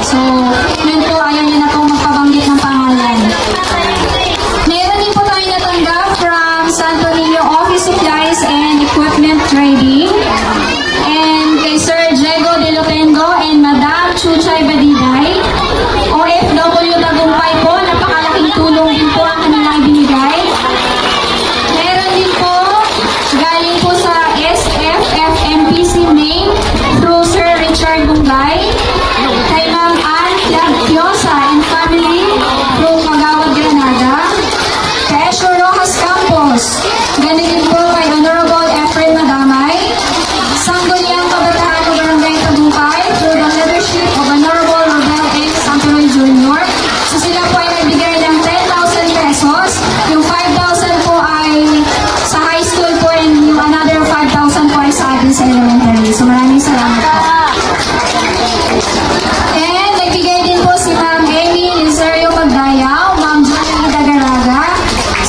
So, yun po, ayaw nyo na po magpabanggit ng pangalan. Meron din po tayo natanggap from Santo Niño Office Supplies and Equipment Trading. And kay Sir Diego De Lopendo and Madam Chuchay Badiday. OFW Tagumpay po, napakalaking tulong din po ang kanilang binigay. Meron din po, galing po sa SFFMPC Maine through Sir Richard Bungay. Kay Ma'am Ann Lagpiosa and family through Magawad, Granada. Kay Esho Rojas Campos. Ganun din po kay Honorable Efren Madamay. Sangguniang Kabataan ng Barangay Tagumpay through the leadership of Honorable Rodel A. Santoy Jr. So sila po ay nagbigay ng 10,000 pesos. Yung 5,000 po ay sa high school po and yung another 5,000 po ay sa atin sa elementary. So maraming salamat po. And nagbigay din po si Ma'am Amy Lizario Magdayaw, Ma'am Johnny Dagaraga,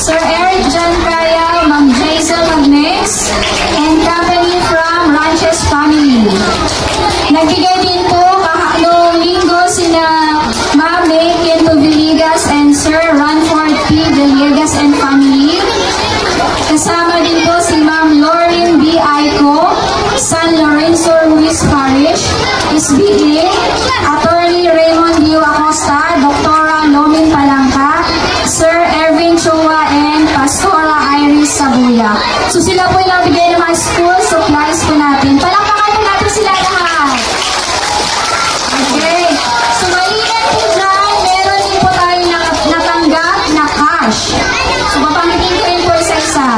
Sir Eric John Kaya, Ma'am Jason Magnex, and company from Ranches Family. Nagbigay din po noong linggo sina Ma'am May Quinto Villegas and Sir Ranford P. Villegas and family. Kasama din po si Ma'am Lauren B. Aiko, San Lorenzo Ruiz Parish, SBA, Attorney Raymond Dio Acosta, Dr. Lomin Palangka, Sir Erwin Chua, and Pastora Iris Sabuya. So sila po yung nabigay ng mga school supplies po natin. Palakpakan po natin sila lahat. Okay. So maliit po dyan, meron din po tayo natanggap na cash. So papangitin ko rin po isa-isa.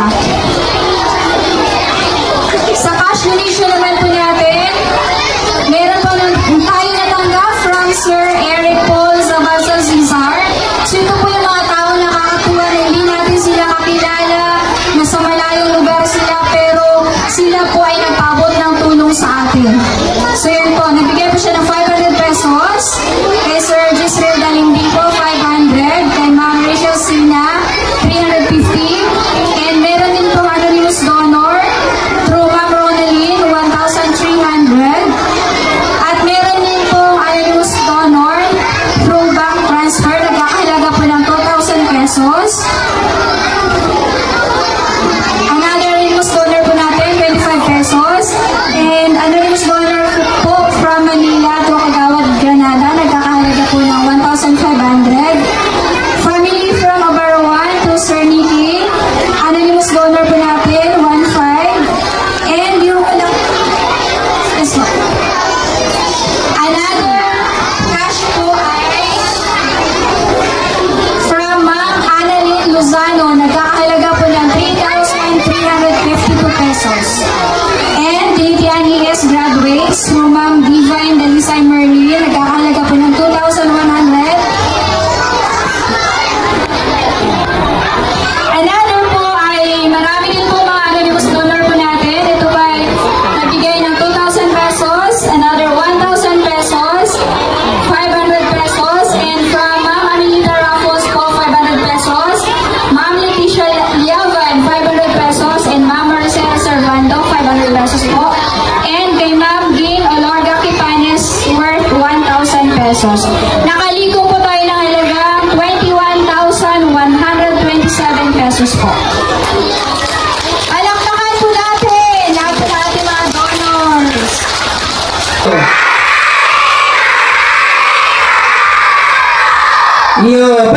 Sa cash donation naman po natin, meron po tayo natanggap from Sir Eric Paul Zabaza Zizar. So ito po yung mga tao nakakatuwa na hindi natin sila kakilala, nasa malayong lugar sila pesos. Another anonymous donor po natin, 25 pesos. And anonymous donor po from Manila to Kagawad, Granada, nagkakahalaga po ng 1,500. Family from Abarawan to Sir Nicky, anonymous donor po natin, 1,500. And yung yes, another cash po ay from Ma'am Annalyn Lozano, nagkakahalaga po ng 3,352 pesos. And Trinity S graduates from Ma'am Divine Dalisay Merlin, nagkakahalaga po ng 2,100. Another po ay marami din po mga anonymous donor po natin. Ito po ay nagbigay ng 2,000 pesos, another 1,000 pesos, 500 pesos, and from Ma'am Anita Raffles po, 500 pesos, Ma'am Leticia Liavan, 500 pesos, and Ma'am Maricela Servando, 500 pesos po, and kay Ma'am Gin Olorga Kipanes, worth 1,000 pesos. Nakaligo po tayo ng halagang 21,127 pesos po. Palakpakan po natin lahat po natin mga donors. Yeah,